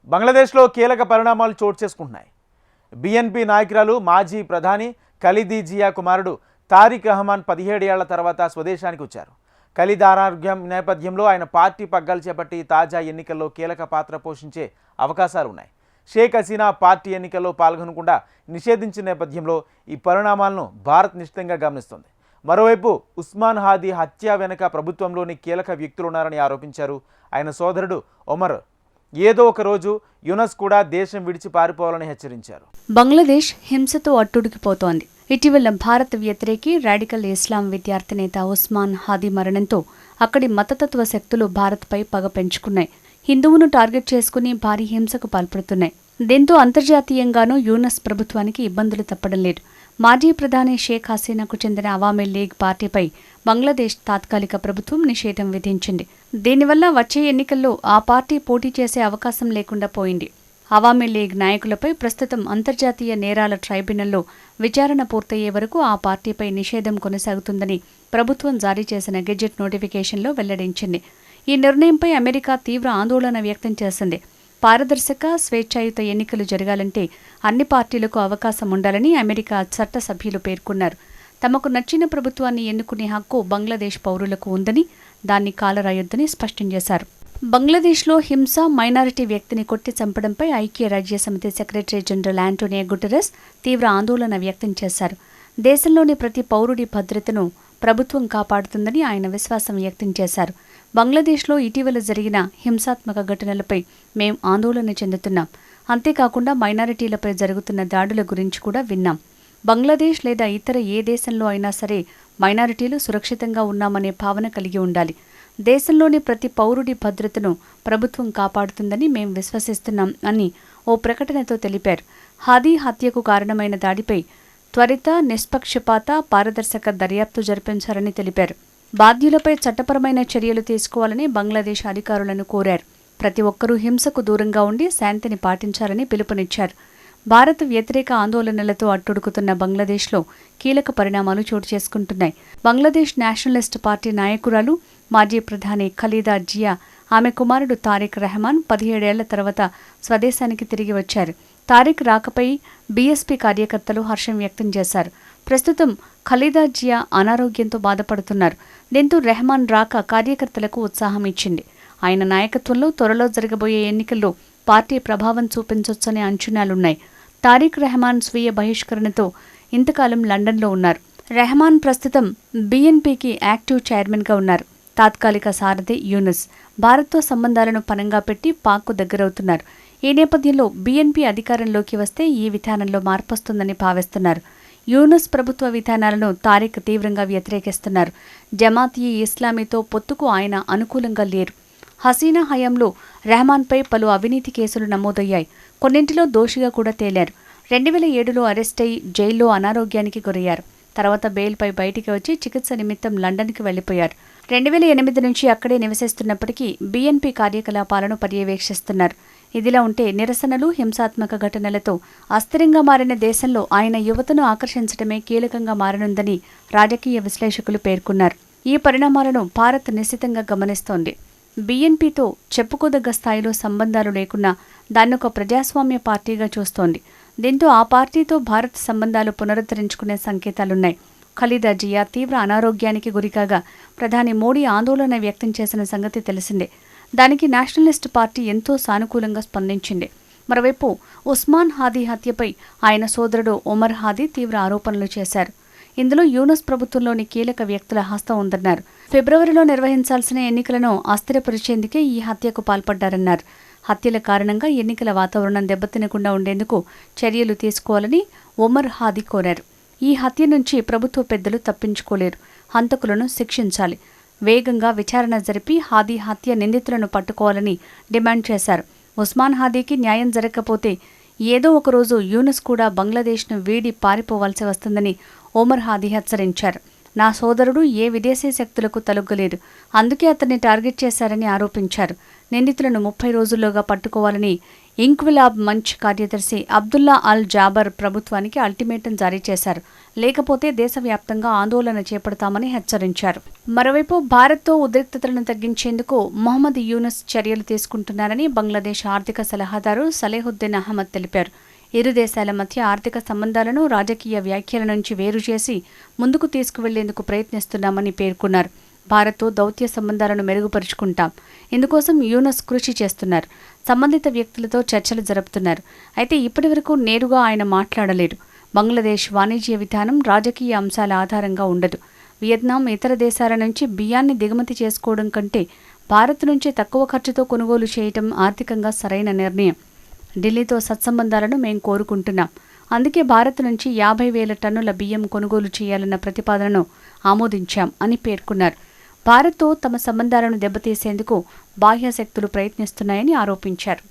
బంగ్లాదేశ్లో కీలక పరిణామాలు చోటు చేసుకుంటున్నాయి. బీఎన్పీ నాయకురాలు మాజీ ప్రధాని ఖలీదా జియా కుమారుడు తారిక్ రెహమాన్ 17 ఏళ్ల తర్వాత స్వదేశానికి వచ్చారు. ఖలీదా అనారోగ్యం నేపథ్యంలో ఆయన పార్టీ పగ్గాలు చేపట్టి తాజా ఎన్నికల్లో కీలక పాత్ర పోషించే అవకాశాలు ఉన్నాయి. షేక్ హసీనా పార్టీ ఎన్నికల్లో పాల్గొనకుండా నిషేధించిన నేపథ్యంలో ఈ పరిణామాలను భారత్ నిశ్చితంగా గమనిస్తోంది. మరోవైపు ఉస్మాన్ హాదీ హత్య వెనుక ప్రభుత్వంలోని కీలక వ్యక్తులున్నారని ఆరోపించారు. ఆయన సోదరుడు ఒమర్ ఏదో ఒక రోజు యూనస్ కూడా దేశం విడిచి పారిపోవాలని హెచ్చరించారు. బంగ్లాదేశ్ హింసతో అట్టుడికిపోతోంది. ఇటీవల భారత వ్యతిరేకి రాడికల్ ఇస్లాం విద్యార్థి నేత ఉస్మాన్ హాదీ మరణంతో అక్కడి మతతత్వ శక్తులు భారత్పై పగ పెంచుకున్నాయి. హిందువును టార్గెట్ చేసుకుని భారీ హింసకు పాల్పడుతున్నాయి. దీంతో అంతర్జాతీయంగానూ యూనస్ ప్రభుత్వానికి ఇబ్బందులు తప్పడం లేదు. మాజీ ప్రధాని షేక్ హసీనాకు చెందిన అవామీ లీగ్ పార్టీపై బంగ్లాదేశ్ తాత్కాలిక ప్రభుత్వం నిషేధం విధించింది. దీనివల్ల వచ్చే ఎన్నికల్లో ఆ పార్టీ పోటీ చేసే అవకాశం లేకుండా పోయింది. అవామీ లీగ్ నాయకులపై ప్రస్తుతం అంతర్జాతీయ నేరాల ట్రైబ్యునల్లో విచారణ పూర్తయ్యే వరకు ఆ పార్టీపై నిషేధం కొనసాగుతుందని ప్రభుత్వం జారీ చేసిన గెజెట్ నోటిఫికేషన్లో వెల్లడించింది. ఈ నిర్ణయంపై అమెరికా తీవ్ర ఆందోళన వ్యక్తం చేసింది. పారదర్శక, స్వేచ్ఛాయుత ఎన్నికలు జరగాలంటే అన్ని పార్టీలకు అవకాశం ఉండాలని అమెరికా చట్టసభ్యులు పేర్కొన్నారు. తమకు నచ్చిన ప్రభుత్వాన్ని ఎన్నుకునే హక్కు బంగ్లాదేశ్ పౌరులకు ఉందని, దాన్ని కాలరాయొద్దని స్పష్టం చేశారు. బంగ్లాదేశ్లో హింస, మైనారిటీ వ్యక్తిని కొట్టి చంపడంపై ఐక్యరాజ్యసమితి సెక్రటరీ జనరల్ యాంటోనియో గుటెరస్ తీవ్ర ఆందోళన వ్యక్తం చేశారు. దేశంలోని ప్రతి పౌరుడి భద్రతను ప్రభుత్వం కాపాడుతుందని ఆయన విశ్వాసం వ్యక్తం చేశారు. బంగ్లాదేశ్లో ఇటీవల జరిగిన హింసాత్మక ఘటనలపై మేం ఆందోళన చెందుతున్నాం. అంతేకాకుండా మైనారిటీలపై జరుగుతున్న దాడుల గురించి కూడా విన్నాం. బంగ్లాదేశ్ లేదా ఇతర ఏ దేశంలో అయినా సరే మైనారిటీలు సురక్షితంగా ఉన్నామనే భావన కలిగి ఉండాలి. దేశంలోని ప్రతి పౌరుడి భద్రతను ప్రభుత్వం కాపాడుతుందని మేం విశ్వసిస్తున్నాం అని ఓ ప్రకటనతో తెలిపారు. హాదీ హత్యకు కారణమైన దాడిపై త్వరిత, నిష్పక్షపాత, పారదర్శక దర్యాప్తు జరిపించాలని తెలిపారు. బాధ్యులపై చట్టపరమైన చర్యలు తీసుకోవాలని బంగ్లాదేశ్ అధికారులను కోరారు. ప్రతి ఒక్కరూ హింసకు దూరంగా ఉండి శాంతిని పాటించాలని పిలుపునిచ్చారు. భారత వ్యతిరేక ఆందోళనలతో అట్టుడుకుతున్న బంగ్లాదేశ్లో కీలక పరిణామాలు చోటు చేసుకుంటున్నాయి. బంగ్లాదేశ్ నేషనలిస్ట్ పార్టీ నాయకురాలు, మాజీ ప్రధాని ఖలీదా జియా, ఆమె కుమారుడు తారిక్ రెహమాన్ 17 ఏళ్ల తర్వాత స్వదేశానికి తిరిగి వచ్చారు. తారిక్ రాకపై బీఎస్పీ కార్యకర్తలు హర్షం వ్యక్తం చేశారు. ప్రస్తుతం ఖలీదా జియా అనారోగ్యంతో బాధపడుతున్నారు. దీంతో రెహమాన్ రాక కార్యకర్తలకు ఉత్సాహం ఇచ్చింది. ఆయన నాయకత్వంలో త్వరలో జరగబోయే ఎన్నికల్లో పార్టీ ప్రభావం చూపించొచ్చనే అంచనాలున్నాయి. తారిక్ రెహమాన్ స్వీయ బహిష్కరణతో ఇంతకాలం లండన్లో ఉన్నారు. రెహమాన్ ప్రస్తుతం బీఎన్పీకి యాక్టివ్ చైర్మన్గా ఉన్నారు. తాత్కాలిక సారథి యూనస్ భారత్తో సంబంధాలను పనంగా పెట్టి పాక్కు దగ్గరవుతున్నారు. ఈ నేపథ్యంలో బీఎన్పీ అధికారంలోకి వస్తే ఈ విధానంలో మార్పొస్తుందని భావిస్తున్నారు. యూనస్ ప్రభుత్వ విధానాలను తారిక్ తీవ్రంగా వ్యతిరేకిస్తున్నారు. జమాతీ ఇస్లామీతో పొత్తుకు ఆయన అనుకూలంగా లేరు. హసీనా హయాంలో రెహమాన్పై పలు అవినీతి కేసులు నమోదయ్యాయి. కొన్నింటిలో దోషిగా కూడా తేలారు. 2007లో అరెస్టై జైల్లో అనారోగ్యానికి గురయ్యారు. తర్వాత బెయిల్పై బయటికి వచ్చి చికిత్స నిమిత్తం లండన్కి వెళ్లిపోయారు. 2008 నుంచి అక్కడే నివసిస్తున్నప్పటికీ బీఎన్పీ కార్యకలాపాలను పర్యవేక్షిస్తున్నారు. ఇదిలా ఉంటే నిరసనలు, హింసాత్మక ఘటనలతో అస్థిరంగా మారిన దేశంలో ఆయన యువతను ఆకర్షించడమే కీలకంగా మారనుందని రాజకీయ విశ్లేషకులు పేర్కొన్నారు. ఈ పరిణామాలను భారత్ నిశితంగా గమనిస్తోంది. బీఎన్పీతో చెప్పుకోదగ్గ స్థాయిలో సంబంధాలు లేకున్నా దాన్నొక ప్రజాస్వామ్య పార్టీగా చూస్తోంది. దీంతో ఆ పార్టీతో భారత్ సంబంధాలు పునరుద్ధరించుకునే సంకేతాలున్నాయి. ఖలీదా జియా తీవ్ర అనారోగ్యానికి గురికాగా ప్రధాని మోడీ ఆందోళన వ్యక్తం చేసిన సంగతి తెలిసిందే. దానికి నేషనలిస్ట్ పార్టీ ఎంతో సానుకూలంగా స్పందించింది. మరోవైపు ఉస్మాన్ హాదీ హత్యపై ఆయన సోదరుడు ఒమర్ హాదీ తీవ్ర ఆరోపణలు చేశారు. ఇందులో యూనస్ ప్రభుత్వంలోని కీలక వ్యక్తుల హస్తం ఉందన్నారు. ఫిబ్రవరిలో నిర్వహించాల్సిన ఎన్నికలను అస్థిరపరిచేందుకే ఈ హత్యకు పాల్పడ్డారన్నారు. హత్యల కారణంగా ఎన్నికల వాతావరణం దెబ్బతినకుండా ఉండేందుకు చర్యలు తీసుకోవాలని ఒమర్ హాదీ కోరారు. ఈ హత్య నుంచి ప్రభుత్వ పెద్దలు తప్పించుకోలేరు. హంతకులను శిక్షించాలి. వేగంగా విచారణ జరిపి హాదీ హత్య నిందితులను పట్టుకోవాలని డిమాండ్ చేశారు. ఉస్మాన్ హాదీకి న్యాయం జరగకపోతే ఏదో ఒకరోజు యూనస్ కూడా బంగ్లాదేశ్ను వీడి పారిపోవాల్సి వస్తుందని ఒమర్ హాదీ హెచ్చరించారు. నా సోదరుడు ఏ విదేశీ శక్తులకు తలొగ్గలేదు, అందుకే అతన్ని టార్గెట్ చేశారని ఆరోపించారు. నిందితులను 30 రోజుల్లోగా పట్టుకోవాలని ఇంక్విలాబ్ మంచ్ కార్యదర్శి అబ్దుల్లా అల్ జాబర్ ప్రభుత్వానికి అల్టిమేటం జారీ చేశారు. లేకపోతే దేశవ్యాప్తంగా ఆందోళన చేపడతామని హెచ్చరించారు. మరోవైపు భారత్తో ఉద్రిక్తతలను తగ్గించేందుకు మొహమ్మద్ యూనస్ చర్యలు తీసుకుంటున్నారని బంగ్లాదేశ్ ఆర్థిక సలహాదారు సలేహుద్దీన్ అహ్మద్ తెలిపారు. ఇరు దేశాల మధ్య ఆర్థిక సంబంధాలను రాజకీయ వ్యాఖ్యల నుంచి వేరు చేసి ముందుకు తీసుకువెళ్లేందుకు ప్రయత్నిస్తున్నామని పేర్కొన్నారు. భారత్తో దౌత్య సంబంధాలను మెరుగుపరుచుకుంటాం. ఇందుకోసం యూనస్ కృషి చేస్తున్నారు. సంబంధిత వ్యక్తులతో చర్చలు జరుపుతున్నారు. అయితే ఇప్పటివరకు నేరుగా ఆయన మాట్లాడలేరు. బంగ్లాదేశ్ వాణిజ్య విధానం రాజకీయ అంశాల ఆధారంగా ఉండదు. వియత్నాం ఇతర దేశాల నుంచి బియ్యాన్ని దిగుమతి చేసుకోవడం కంటే భారత్ నుంచి తక్కువ ఖర్చుతో కొనుగోలు చేయటం ఆర్థికంగా సరైన నిర్ణయం. ఢిల్లీతో సత్సంబంధాలను మేం కోరుకుంటున్నాం. అందుకే భారత్ నుంచి 50,000 టన్నుల బియ్యం కొనుగోలు చేయాలన్న ప్రతిపాదనను ఆమోదించాం అని పేర్కొన్నారు. భారత్తో తమ సంబంధాలను దెబ్బతీసేందుకు బాహ్య శక్తులు ప్రయత్నిస్తున్నాయని ఆరోపించారు.